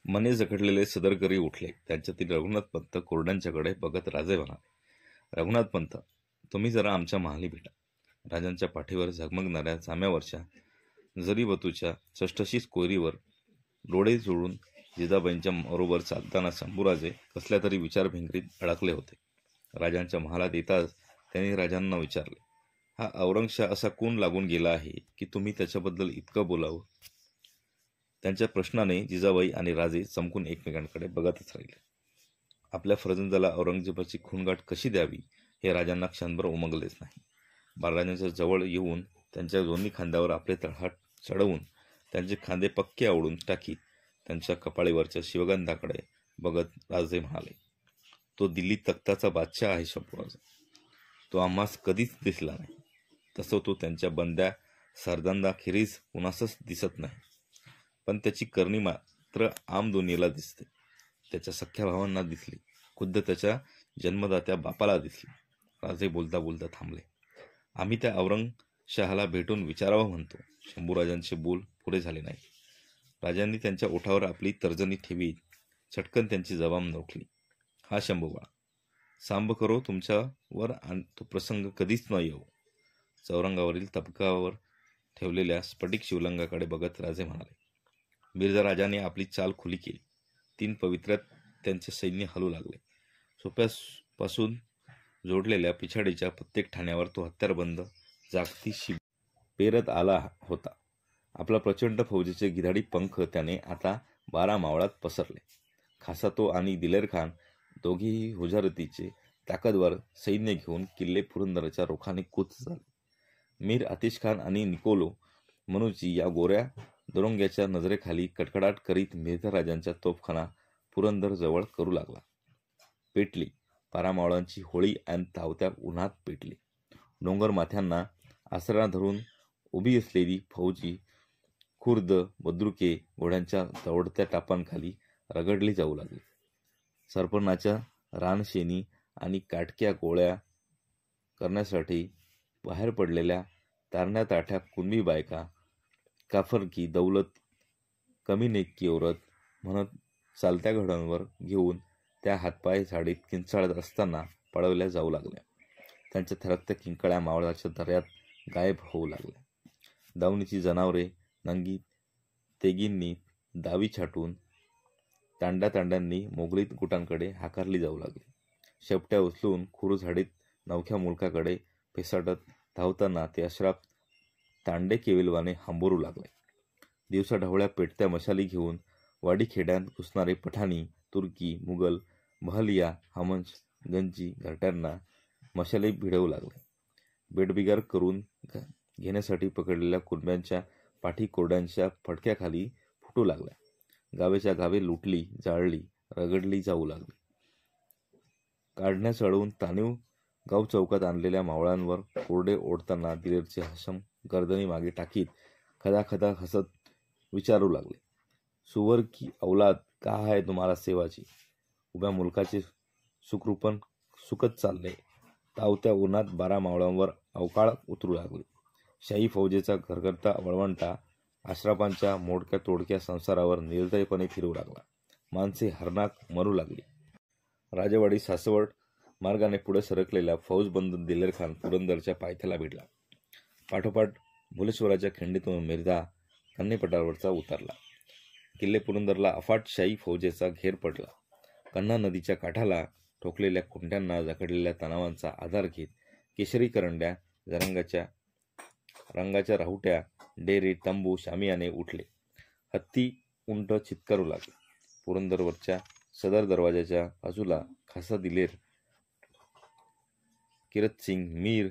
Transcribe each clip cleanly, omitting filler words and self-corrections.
मने जखडलेले सदरकरी उठले. त्यांच्यातील रघुनाथ पंत कोरड्यांच्याकडे बघत राजे म्हणाले, रघुनाथ पंत, तुम्ही जरा आमच्या महाली भेटा. राजांच्या पाठीवर झगमगणाऱ्या जाम्यावरच्या जरीबतूच्या चष्टशीस कोयरीवर डोळे जोडून जिजाबाईंच्या बरोबर चालताना शंभूराजे कसल्या तरी विचारभिंगरीत अडकले होते. राजांच्या महालात येताच त्यांनी राजांना विचारले, हा औरंगशाह असा कोण लागून गेला आहे की तुम्ही त्याच्याबद्दल इतकं बोलावं? त्यांच्या प्रश्नाने जिजाबाई आणि राजे चमकून एकमेकांकडे बघतच राहिले. आपल्या फर्जंदाला औरंगजेबाची खूणगाठ कशी द्यावी हे राजांना क्षणभर उमगलेच नाही. बाळराजांच्या जवळ येऊन त्यांच्या दोन्ही खांद्यावर आपले तळहात चढवून त्यांचे खांदे पक्के आवळून टाकीत त्यांच्या कपाळीवरच्या शिवगंधाकडे बघत राजे म्हणाले, तो दिल्ली तख्ताचा बादशाह आहे शंभूराज. तो आम्हास कधीच दिसला नाही. तसं तो त्यांच्या बंद्या सरदारांखेरीज कुणासच दिसत नाही. पण त्याची करणी मात्र आम दुनियेला दिसते. त्याच्या सख्या भावांना दिसली, खुद्द त्याच्या जन्मदात्या बापाला दिसली. राजे बोलता बोलता थांबले. आम्ही त्या औरंगशाहाला भेटून विचारावं म्हणतो. शंभूराजांचे बोल पुरे झाले नाही. राजांनी त्यांच्या ओठावर आपली तर्जनी ठेवीत चटकन त्यांची जबाब नोखली, हा शंभूबाळा, सांब करो तुमच्यावर तो प्रसंग कधीच न येऊ. चौरंगावरील तबकावर ठेवलेल्या स्फटिक शिवलिंगाकडे बघत राजे म्हणाले, मिर्झा राजाने आपली चाल खुली केली. 3 पवित्र्यात त्यांचे सैन्य हलू लागले. सोप्यापासून जोडलेल्या पिछाडीच्या प्रत्येक ठाण्यावर तो हत्यारबंद जागती शिबी पेरत आला होता. आपला प्रचंड फौजेचे गिधाडी पंख त्याने आता 12 मावळात पसरले. खासा तो आणि दिलेर खान दोघेही हुजारतीचे ताकदवर सैन्य घेऊन किल्ले पुरंदरच्या रोखाने कूच झाले. मीर आतिश खान आणि निकोलो मनुची या गोऱ्या दोरंग्याच्या नजरेखाली कडकडाट करीत मिर्झा राजांचा तोफखाना पुरंदर जवळ करू लागला. पेटली 12 मावळांची होळी आणि तावत्या उन्हात पेटली. डोंगर माथ्यांना आसरा धरून उभी असलेली फौजी खुर्द बद्रुके घोड्यांच्या दवडत्या टापांखाली रगडली जाऊ लागली. सरपणाच्या रानशेनी आणि काटक्या गोळ्या करण्यासाठी बाहेर पडलेल्या तारण्या ताठ्या कुणबी बायका काफर की दौलत कमी नेकी औरत म्हणत चालत्या घोड्यांवर घेऊन त्या हातपाय झाडीत किंचाळत असताना पळवल्या जाऊ लागल्या. त्यांच्या थरकत्या किंकाळ्या मावळाच्या दऱ्यात गायब होऊ लागल्या. दावणीची जनावरे नंगी तेगींनी दावी छाटून तांड्यांनी मोगलीत गुटांकडे हाकारली जाऊ लागली. शेपट्या उचलून खुरू झाडीत नवख्या मुलकाकडे फेसाटत धावताना ते अश्राप तांडे केविलवाने हंबोरू लागले. दिवसा ढवळ्या पेटत्या मशाली घेऊन वाडीखेड्यात घुसणारे पठाणी, तुर्की, मुघल, बहलिया, हमंज, गंजी घरट्यांना मशाली भिडवू लागले. बेडबिगार करून घेण्यासाठी पकडलेल्या कुणब्यांच्या पाठी कोरड्यांच्या फडक्याखाली फुटू लागल्या. गावेच्या गावे लुटली, जाळली, रगडली जाऊ लागली. काढण्या चढवून ताणीव गाव चौकात आणलेल्या मावळांवर कोरडे ओढताना दिलेरचे हशम गर्दनी मागे टाकीत खदाखदा हसत विचारू लागले, सुवर की औलाद का आहे तुम्हाला सेवाची? उभ्या मुलकाचे सुखरूपण सुकत चालले. तावत्या उन्हात 12 मावळांवर अवकाळ उतरू लागले. शाही फौजेचा घरघरता वळवंटा आश्रापांच्या मोडक्या तोडक्या संसारावर निर्दयपणे फिरू लागला. माणसे हरणाक मरू लागली. राजवाडी सासवड मार्गाने पुढे सरकलेला फौजबंद दिलेरखान पुरंदरच्या पायथ्याला भिडला. पाठोपाठ भुलेश्वराच्या खिंडीतून मिर्झा कन्नेपटावरचा उतरला. किल्ले पुरंदरला अफाट शाही फौजेचा घेर पडला. कन्हा नदीच्या काठाला ठोकलेल्या खुंट्यांना जखडलेल्या तणावांचा आधार घेत केशरी करंड्या रंगाच्या राहुट्या डेरे तंबू शामियाने उठले. हत्ती उंट चित्कारू लागले. पुरंदरवरच्या सदर दरवाजाच्या बाजूला खासा दिलेर, किरतसिंग, मीर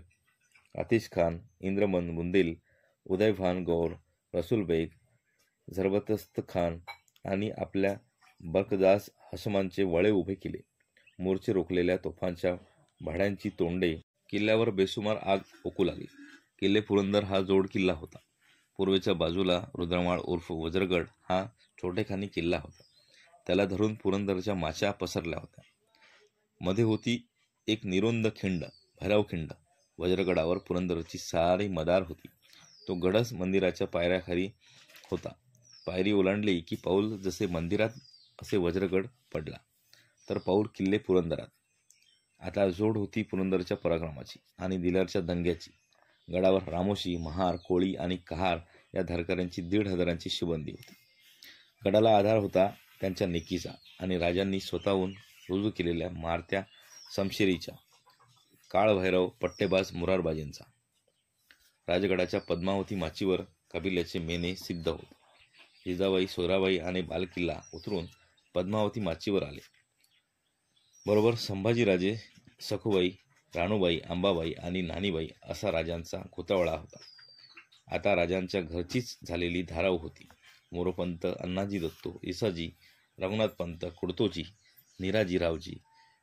आतिश खान, इंद्रमन बुंदेल, उदयभान गौर, रसूलबेग, झरबतस्त खान आणि आपल्या बरकदास हशमांचे वळे उभे केले. मोर्चे रोखलेल्या तोफांच्या भाड्यांची तोंडे किल्ल्यावर बेसुमार आग ओकू लागली. किल्ले पुरंदर हा जोड किल्ला होता. पूर्वेच्या बाजूला रुद्रमाळ उर्फ वज्रगड हा छोटेखानी किल्ला होता. त्याला धरून पुरंदरच्या माच्या पसरल्या होत्या. मध्ये होती एक निरुंद खिंड, भैरवखिंड. वज्रगडावर पुरंदरची सारी मदार होती. तो गडच मंदिराच्या पायऱ्याखाली होता. पायरी ओलांडली की पाऊल जसे मंदिरात असे वज्रगड पडला. तर पाऊल किल्ले पुरंदरात. आता जोड होती पुरंदरच्या पराक्रमाची आणि दिलारच्या दंग्याची. गडावर रामोशी, महार, कोळी आणि कहार या धारकऱ्यांची 1,500 शिबंदी होती. गडाला आधार होता त्यांच्या नेकीचा आणि राजांनी स्वतःहून रुजू केलेल्या मारत्या समशेरीच्या, काळभैरव पट्टेबाज मुरारबाजींचा. राजगडाच्या पद्मावती माचीवर कबिल्याचे मेने सिद्ध होते. जिजाबाई, सोयराबाई आणि बालकिल्ला उतरून पद्मावती माचीवर आले. बरोबर संभाजीराजे, सखुबाई, राणूबाई, अंबाबाई आणि नानीबाई असा राजांचा गोतावळा होता. आता राजांच्या घरचीच झालेली धाराव होती. मोरोपंत, अण्णाजी दत्तो, इसाजी, रघुनाथपंत, कुडतोजी, निराजीरावजी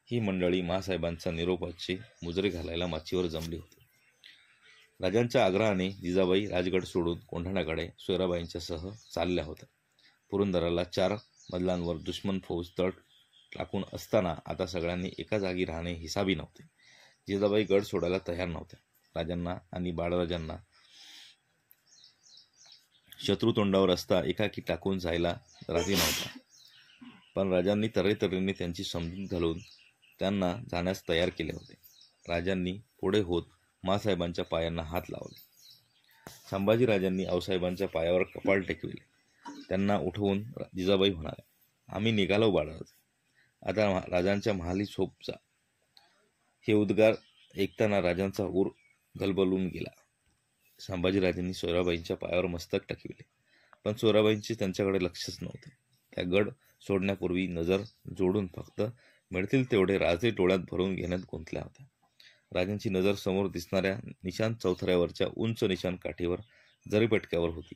ही मंडळी मासाहेबांचा निरोपाचे मुजरे घालायला माचीवर जमली होती. राजांच्या आग्रहाने जिजाबाई राजगड सोडून कोंढाण्याकडे सोयराबाईंच्या सह चालल्या होत्या. पुरंदराला 4 मजलांवर दुश्मन फौज तळ टाकून असताना आता सगळ्यांनी एका जागी राहणे हिसाबी नव्हते. जिजाबाई गड सोडायला तयार नव्हत्या. राजांना आणि बाळराजांना शत्रुतोंडावर असता एकाकी टाकून जायला राजी नव्हता. पण राजांनी तऱ्हेतऱ्हेने त्यांची समजूत घालून त्यांना जाण्यास तयार केले होते. राजांनी पुढे होत मासाहेबांच्या पायांना हात लावले. संभाजीराजांनी आऊसाहेबांच्या पायावर कपाळ टेकविले. त्यांना उठवून जिजाबाई म्हणाल्या, आम्ही निघालो बाळराज, आता राजांच्या महाली झोप जा. हे उद्गार ऐकताना राजांचा ऊर गलबलून गेला. संभाजीराजांनी सोयराबाईंच्या पायावर मस्तक टाकविले, पण सोयराबाईंचे त्यांच्याकडे लक्षच नव्हते. त्या गड सोडण्यापूर्वी नजर जोडून फक्त मिळतील तेवढे राजे डोळ्यात भरून घेण्यात गुंतल्या होत्या. राजांची नजर समोर दिसणाऱ्या निशाण चौथऱ्यावरच्या उंच निशाण काठीवर जरीपटक्यावर होती.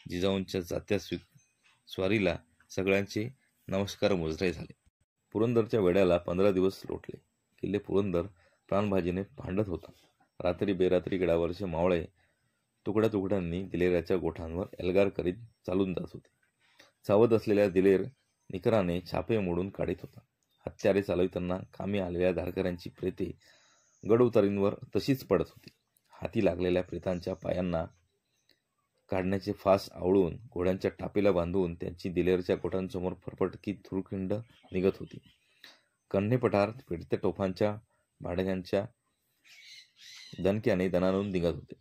जिजाऊंच्या जात्या स्वारीला सगळ्यांचे नमस्कार मुजरे झाले. पुरंदरच्या वेड्याला 15 दिवस लोटले. किल्ले पुरंदर प्राणभाजीने भांडत होता. रात्री बेरात्री गडावरचे मावळे तुकड्या तुकड्यांनी दिलेराच्या गोठांवर एल्गार करीत चालून जात होते. सावध असलेल्या दिलेर निकराने छापे मोडून काढीत होता. हत्यारे चालविताना कामी आलेल्या धारकऱ्यांची प्रेते गड उतारींवर तशीच पडत होती. हाती लागलेल्या प्रेतांच्या पायांना काढण्याचे फास आवळून घोड्यांच्या टापेला बांधून त्यांची दिलेरच्या गोठांसमोर फरफटकी धुरखिंड निघत होती. कन्हे पठार फिरत्या तोफांच्या भाडग्यांच्या दणक्याने दणाणून निघत होते.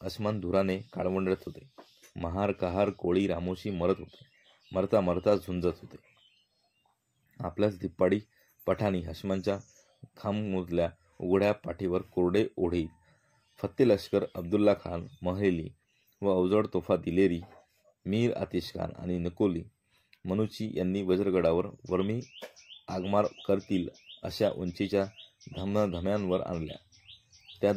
अस्मान धुराने काळवंडत होते. महार, कहार, कोळी, रामोशी मरत होते. मरता मरता झुंजत होते. आपल्याच धिप्पाडी पठाणी हशमांच्या खांबमधल्या उघड्या पाठीवर कोरडे ओढीत फत्ते लष्कर अब्दुल्ला खान, महेली व अवजड तोफा दिलेरी, मीर आतिश खान आणि नकोली मनुची यांनी वज्रगडावर वर्मी आगमार करतील अशा उंचीच्या धमधम्यांवर आणल्या. त्या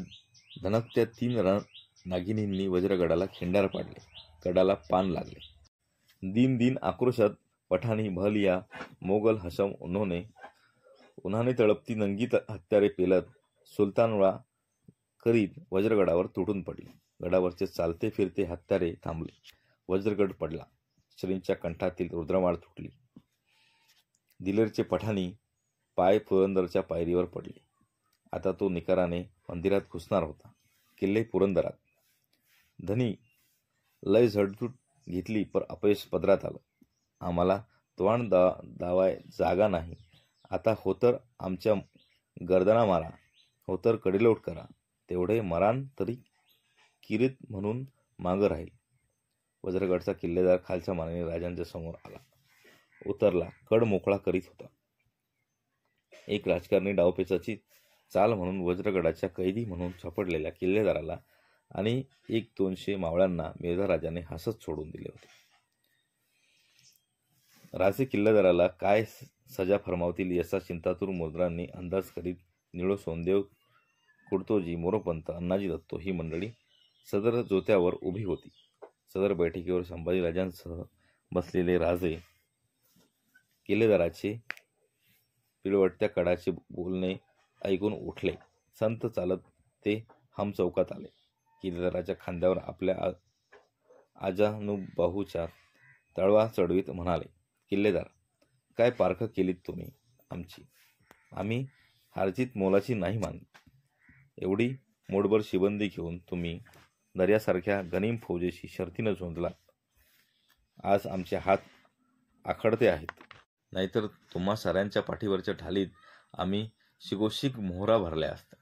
धनकत्या 3 नागिनींनी वज्रगडाला खिंडार पाडले. गडाला पान लागले. दिन दिन आक्रोशात पठाणी बहलिया मोगल हशम उन्हाने तळपती नंगी हत्यारे पेलत सुलतानळा करीत वज्रगडावर तुटून पडले. गडावरचे चालते फिरते हत्यारे थांबले. वज्रगड पडला. श्रींच्या कंठातील रुद्रमाळ तुटली. दिलेरचे पठाणी पाय पुरंदरच्या पायरीवर पडले. आता तो निकराने मंदिरात घुसणार होता. किल्ले पुरंदरात. धनी लय झडझूट घेतली पर अपयश पदरात आलं. आम्हाला तोंड दावाय जागा नाही. आता होतर आमच्या गर्दना मारा, होतर कडेलोट करा. तेवढे मरान तरी किरीत म्हणून मागं राहील. वज्रगडचा किल्लेदार खालच्या मानेने राजांच्या समोर आला, उतरला. कड मोकळा करीत होता. एक राजकारणी डावपेचाची चाल म्हणून वज्रगडाच्या कैदी म्हणून सापडलेल्या किल्लेदाराला आणि 100-200 मावळ्यांना मिर्झा राजाने हसत सोडून दिले होते. राजे किल्लेदाराला काय सजा फरमावतील याचा चिंतातूर मुद्रांनी अंदाज करीत निळो सोनदेव, कुडतोजी, मोरोपंत, अण्णाजी दत्तो ही मंडळी सदर जोत्यावर उभी होती. सदर बैठकीवर संभाजीराजांसह बसलेले राजे किल्लेदाराचे पिळवटत्या कडाचे बोलणे ऐकून उठले. संत चालत ते हम चौकात आले. किल्लेदाराच्या खांद्यावर आपल्या आजानुबाहूच्या तळवा चढवीत म्हणाले, किल्लेदार, काय पारखं केलीत तुम्ही आमची? आम्ही हारजीत मोलाची नाही मानली. एवढी मोडभर शिबंदी घेऊन तुम्ही दर्यासारख्या गनीम फौजेशी शर्तीनं झुंजलात. आज आमचे हात आखडते आहेत. नाहीतर तुम्हा साऱ्यांच्या पाठीवरच्या ढालीत आम्ही शिगोशिक मोहरा भरल्या असत्या.